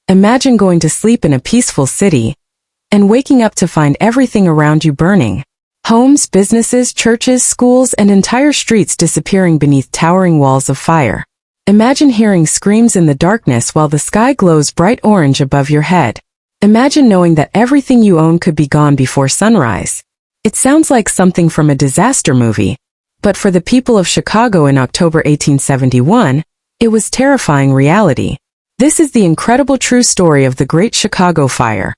Imagine going to sleep in a peaceful city and waking up to find everything around you burning. Homes, businesses, churches, schools, and entire streets disappearing beneath towering walls of fire. Imagine hearing screams in the darkness while the sky glows bright orange above your head. Imagine knowing that everything you own could be gone before sunrise. It sounds like something from a disaster movie, but for the people of Chicago in October 1871, it was terrifying reality. This is the incredible true story of the Great Chicago Fire,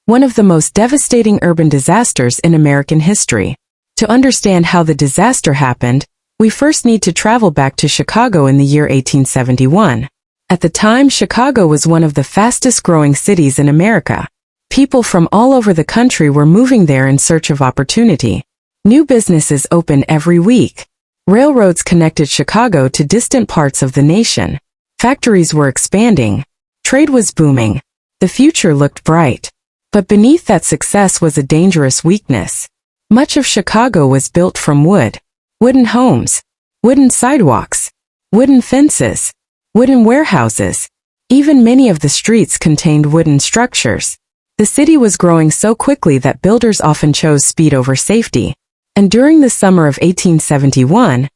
one of the most devastating urban disasters in American history. To understand how the disaster happened, we first need to travel back to Chicago in the year 1871. At the time, Chicago was one of the fastest-growing cities in America. People from all over the country were moving there in search of opportunity. New businesses opened every week. Railroads connected Chicago to distant parts of the nation. Factories were expanding. Trade was booming. The future looked bright. But beneath that success was a dangerous weakness. Much of Chicago was built from wood. Wooden homes, wooden sidewalks, wooden fences, wooden warehouses. Even many of the streets contained wooden structures. The city was growing so quickly that builders often chose speed over safety. And during the summer of 1871,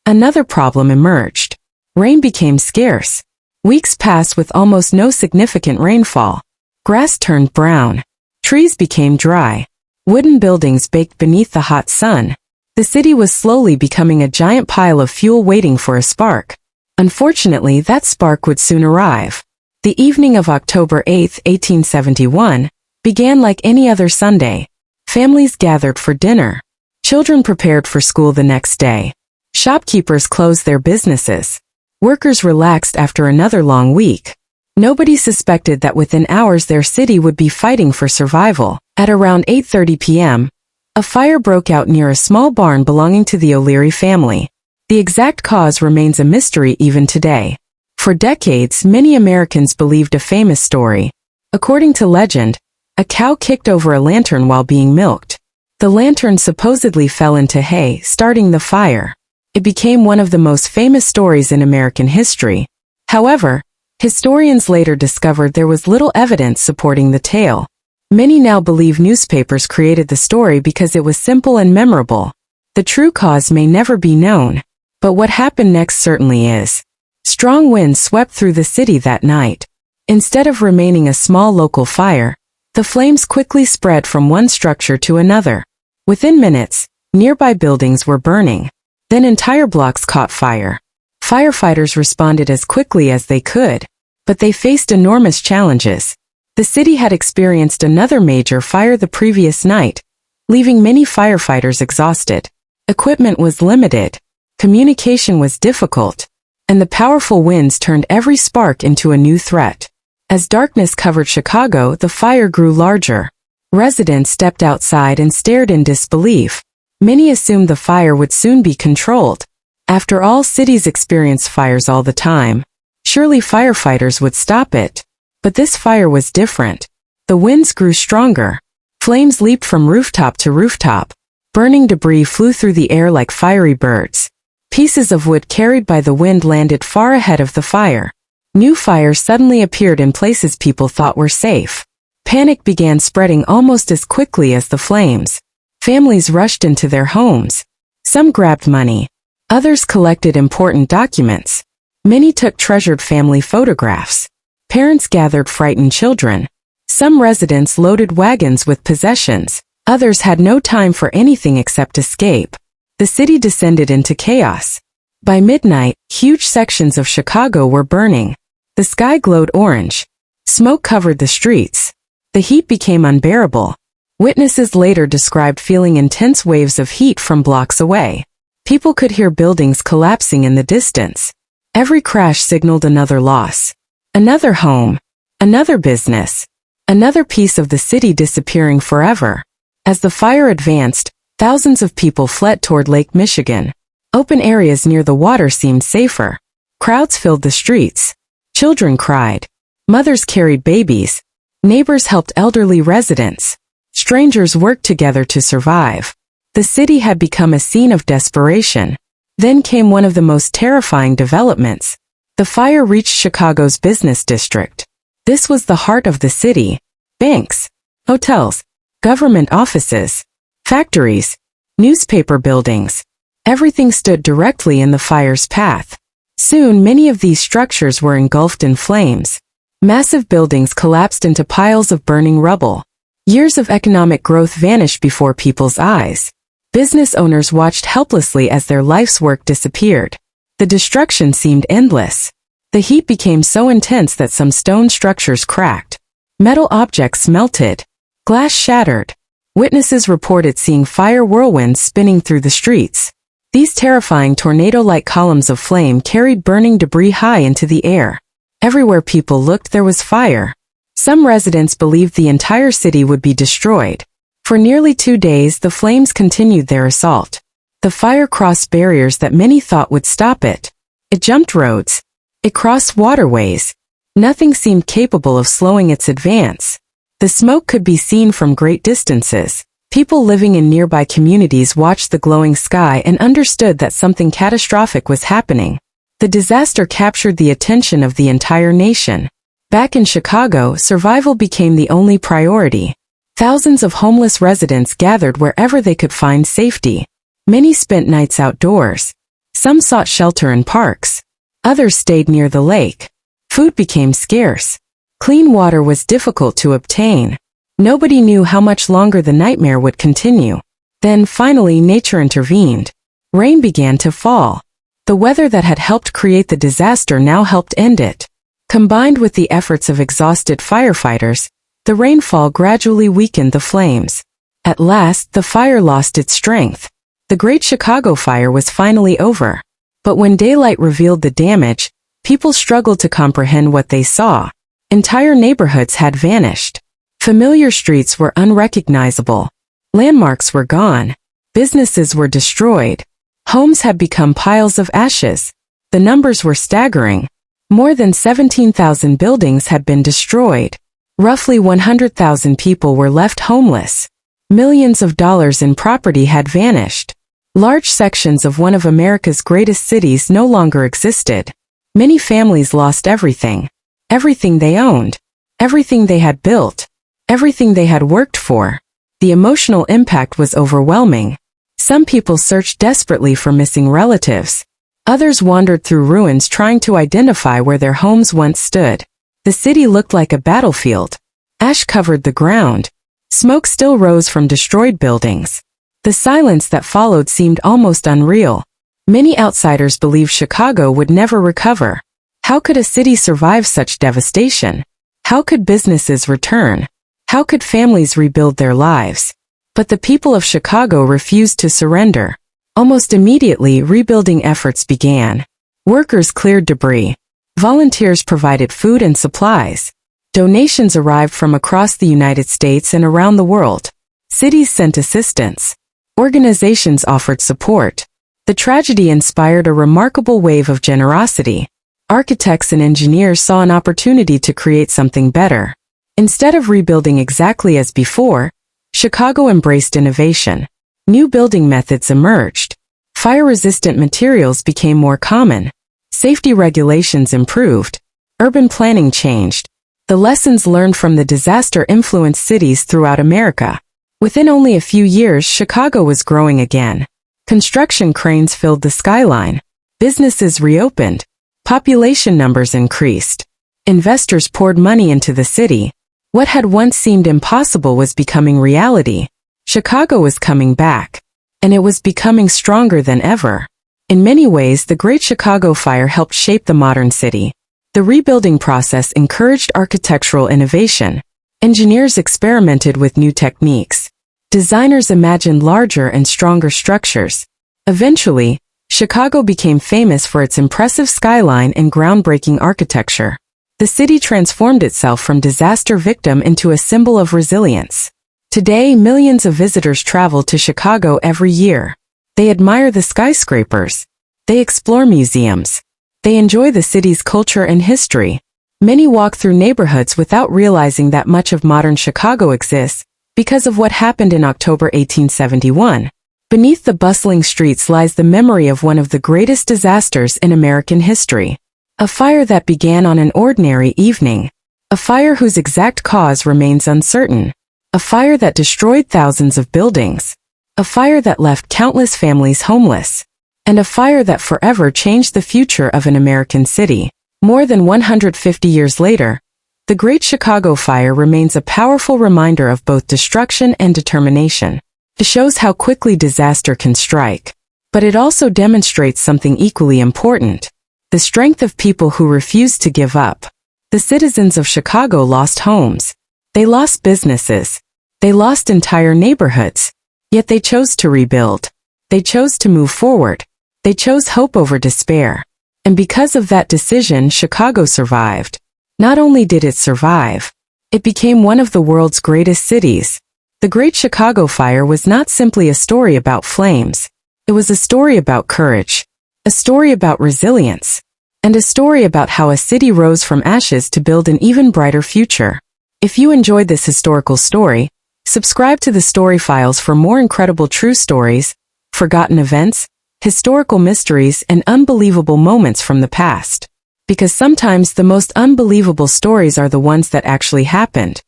another problem emerged. Rain became scarce. Weeks passed with almost no significant rainfall. Grass turned brown. Trees became dry. Wooden buildings baked beneath the hot sun. The city was slowly becoming a giant pile of fuel waiting for a spark. Unfortunately, that spark would soon arrive. The evening of October 8, 1871, began like any other Sunday. Families gathered for dinner. Children prepared for school the next day. Shopkeepers closed their businesses. Workers relaxed after another long week. Nobody suspected that within hours their city would be fighting for survival. At around 8:30 p.m., a fire broke out near a small barn belonging to the O'Leary family. The exact cause remains a mystery even today. For decades, many Americans believed a famous story. According to legend, a cow kicked over a lantern while being milked. The lantern supposedly fell into hay, starting the fire. It became one of the most famous stories in American history. However, historians later discovered there was little evidence supporting the tale. Many now believe newspapers created the story because it was simple and memorable. The true cause may never be known, but what happened next certainly is. Strong winds swept through the city that night. Instead of remaining a small local fire, the flames quickly spread from one structure to another. Within minutes, nearby buildings were burning. Then entire blocks caught fire. Firefighters responded as quickly as they could, but they faced enormous challenges. The city had experienced another major fire the previous night, leaving many firefighters exhausted. Equipment was limited, communication was difficult, and the powerful winds turned every spark into a new threat. As darkness covered Chicago, the fire grew larger. Residents stepped outside and stared in disbelief. Many assumed the fire would soon be controlled. After all, cities experience fires all the time. Surely firefighters would stop it. But this fire was different. The winds grew stronger. Flames leaped from rooftop to rooftop. Burning debris flew through the air like fiery birds. Pieces of wood carried by the wind landed far ahead of the fire. New fires suddenly appeared in places people thought were safe. Panic began spreading almost as quickly as the flames. Families rushed into their homes. Some grabbed money. Others collected important documents. Many took treasured family photographs. Parents gathered frightened children. Some residents loaded wagons with possessions. Others had no time for anything except escape. The city descended into chaos. By midnight, huge sections of Chicago were burning. The sky glowed orange. Smoke covered the streets. The heat became unbearable. Witnesses later described feeling intense waves of heat from blocks away. People could hear buildings collapsing in the distance. Every crash signaled another loss. Another home. Another business. Another piece of the city disappearing forever. As the fire advanced, thousands of people fled toward Lake Michigan. Open areas near the water seemed safer. Crowds filled the streets. Children cried. Mothers carried babies. Neighbors helped elderly residents. Strangers worked together to survive. The city had become a scene of desperation. Then came one of the most terrifying developments. The fire reached Chicago's business district. This was the heart of the city. Banks, hotels, government offices, factories, newspaper buildings. Everything stood directly in the fire's path. Soon many of these structures were engulfed in flames. Massive buildings collapsed into piles of burning rubble. Years of economic growth vanished before people's eyes. Business owners watched helplessly as their life's work disappeared. The destruction seemed endless. The heat became so intense that some stone structures cracked. Metal objects melted. Glass shattered. Witnesses reported seeing fire whirlwinds spinning through the streets. These terrifying tornado-like columns of flame carried burning debris high into the air. Everywhere people looked there was fire. Some residents believed the entire city would be destroyed. For nearly 2 days the flames continued their assault. The fire crossed barriers that many thought would stop it. It jumped roads. It crossed waterways. Nothing seemed capable of slowing its advance. The smoke could be seen from great distances. People living in nearby communities watched the glowing sky and understood that something catastrophic was happening. The disaster captured the attention of the entire nation. Back in Chicago, survival became the only priority. Thousands of homeless residents gathered wherever they could find safety. Many spent nights outdoors. Some sought shelter in parks. Others stayed near the lake. Food became scarce. Clean water was difficult to obtain. Nobody knew how much longer the nightmare would continue. Then, finally, nature intervened. Rain began to fall. The weather that had helped create the disaster now helped end it. Combined with the efforts of exhausted firefighters, the rainfall gradually weakened the flames. At last, the fire lost its strength. The Great Chicago Fire was finally over. But when daylight revealed the damage, people struggled to comprehend what they saw. Entire neighborhoods had vanished. Familiar streets were unrecognizable. Landmarks were gone. Businesses were destroyed. Homes had become piles of ashes. The numbers were staggering. More than 17,000 buildings had been destroyed. Roughly 100,000 people were left homeless. Millions of dollars in property had vanished. Large sections of one of America's greatest cities no longer existed. Many families lost everything. Everything they owned. Everything they had built. Everything they had worked for. The emotional impact was overwhelming. Some people searched desperately for missing relatives. Others wandered through ruins trying to identify where their homes once stood. The city looked like a battlefield. Ash covered the ground. Smoke still rose from destroyed buildings. The silence that followed seemed almost unreal. Many outsiders believed Chicago would never recover. How could a city survive such devastation? How could businesses return? How could families rebuild their lives? But the people of Chicago refused to surrender. Almost immediately, rebuilding efforts began. Workers cleared debris. Volunteers provided food and supplies. Donations arrived from across the United States and around the world. Cities sent assistance. Organizations offered support. The tragedy inspired a remarkable wave of generosity. Architects and engineers saw an opportunity to create something better. Instead of rebuilding exactly as before, Chicago embraced innovation. New building methods emerged. Fire-resistant materials became more common. Safety regulations improved. Urban planning changed. The lessons learned from the disaster influenced cities throughout America. Within only a few years, Chicago was growing again. Construction cranes filled the skyline. Businesses reopened. Population numbers increased. Investors poured money into the city. What had once seemed impossible was becoming reality. Chicago was coming back. And it was becoming stronger than ever. In many ways, the Great Chicago Fire helped shape the modern city. The rebuilding process encouraged architectural innovation. Engineers experimented with new techniques. Designers imagined larger and stronger structures. Eventually, Chicago became famous for its impressive skyline and groundbreaking architecture. The city transformed itself from disaster victim into a symbol of resilience. Today, millions of visitors travel to Chicago every year. They admire the skyscrapers. They explore museums. They enjoy the city's culture and history. Many walk through neighborhoods without realizing that much of modern Chicago exists because of what happened in October 1871. Beneath the bustling streets lies the memory of one of the greatest disasters in American history. A fire that began on an ordinary evening. A fire whose exact cause remains uncertain. A fire that destroyed thousands of buildings. A fire that left countless families homeless. And a fire that forever changed the future of an American city. More than 150 years later, the Great Chicago Fire remains a powerful reminder of both destruction and determination. It shows how quickly disaster can strike. But it also demonstrates something equally important: the strength of people who refuse to give up. The citizens of Chicago lost homes. They lost businesses. They lost entire neighborhoods. Yet they chose to rebuild. They chose to move forward. They chose hope over despair. And because of that decision, Chicago survived. Not only did it survive, it became one of the world's greatest cities. The Great Chicago Fire was not simply a story about flames. It was a story about courage, a story about resilience, and a story about how a city rose from ashes to build an even brighter future. If you enjoyed this historical story, subscribe to the Story Files for more incredible true stories, forgotten events, historical mysteries, and unbelievable moments from the past. Because sometimes the most unbelievable stories are the ones that actually happened.